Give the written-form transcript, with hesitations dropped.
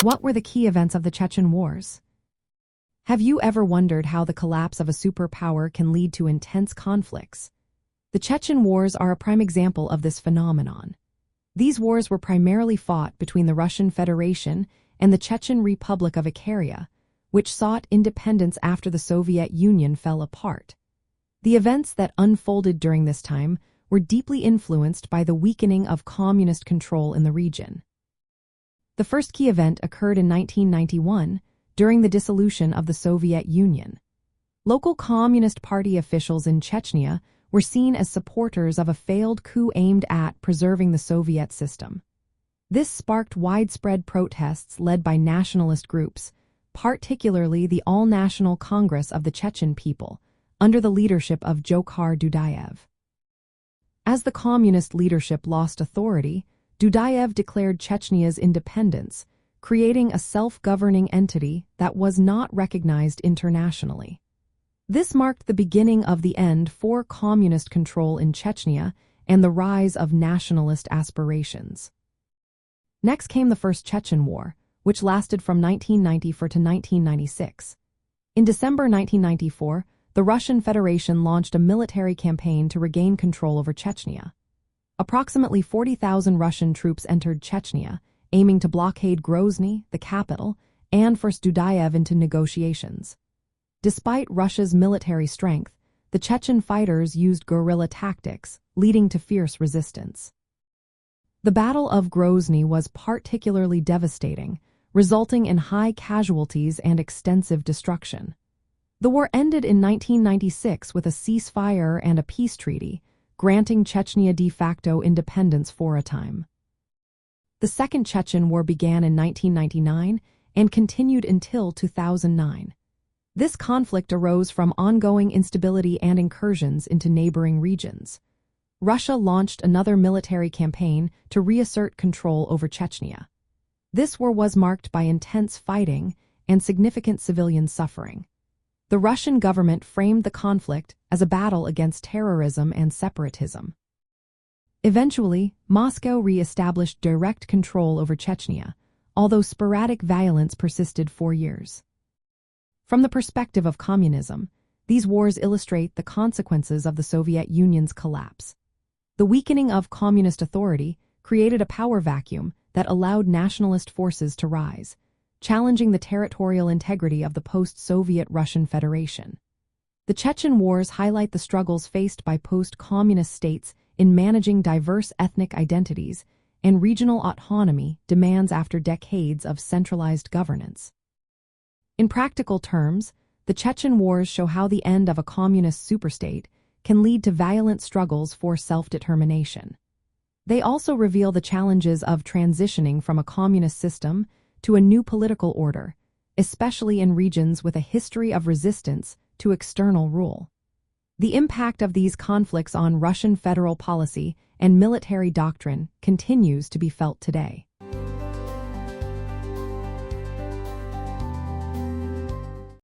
What were the key events of the Chechen Wars? Have you ever wondered how the collapse of a superpower can lead to intense conflicts? The Chechen Wars are a prime example of this phenomenon. These wars were primarily fought between the Russian Federation and the Chechen Republic of Ikaria, which sought independence after the Soviet Union fell apart. The events that unfolded during this time were deeply influenced by the weakening of communist control in the region. The first key event occurred in 1991, during the dissolution of the Soviet Union. Local Communist Party officials in Chechnya were seen as supporters of a failed coup aimed at preserving the Soviet system. This sparked widespread protests led by nationalist groups, particularly the All-National Congress of the Chechen People, under the leadership of Dzhokhar Dudayev. As the communist leadership lost authority, Dudayev declared Chechnya's independence, creating a self-governing entity that was not recognized internationally. This marked the beginning of the end for communist control in Chechnya and the rise of nationalist aspirations. Next came the First Chechen War, which lasted from 1994 to 1996. In December 1994, the Russian Federation launched a military campaign to regain control over Chechnya. Approximately 40,000 Russian troops entered Chechnya, aiming to blockade Grozny, the capital, and force Dudayev into negotiations. Despite Russia's military strength, the Chechen fighters used guerrilla tactics, leading to fierce resistance. The Battle of Grozny was particularly devastating, resulting in high casualties and extensive destruction. The war ended in 1996 with a ceasefire and a peace treaty, granting Chechnya de facto independence for a time. The Second Chechen War began in 1999 and continued until 2009. This conflict arose from ongoing instability and incursions into neighboring regions. Russia launched another military campaign to reassert control over Chechnya. This war was marked by intense fighting and significant civilian suffering. The Russian government framed the conflict as a battle against terrorism and separatism. Eventually, Moscow re-established direct control over Chechnya, although sporadic violence persisted for years. From the perspective of communism, these wars illustrate the consequences of the Soviet Union's collapse. The weakening of communist authority created a power vacuum that allowed nationalist forces to rise, challenging the territorial integrity of the post-Soviet Russian Federation. The Chechen Wars highlight the struggles faced by post-communist states in managing diverse ethnic identities and regional autonomy demands after decades of centralized governance. In practical terms, the Chechen Wars show how the end of a communist superstate can lead to violent struggles for self-determination. They also reveal the challenges of transitioning from a communist system to a new political order, especially in regions with a history of resistance to external rule. The impact of these conflicts on Russian federal policy and military doctrine continues to be felt today.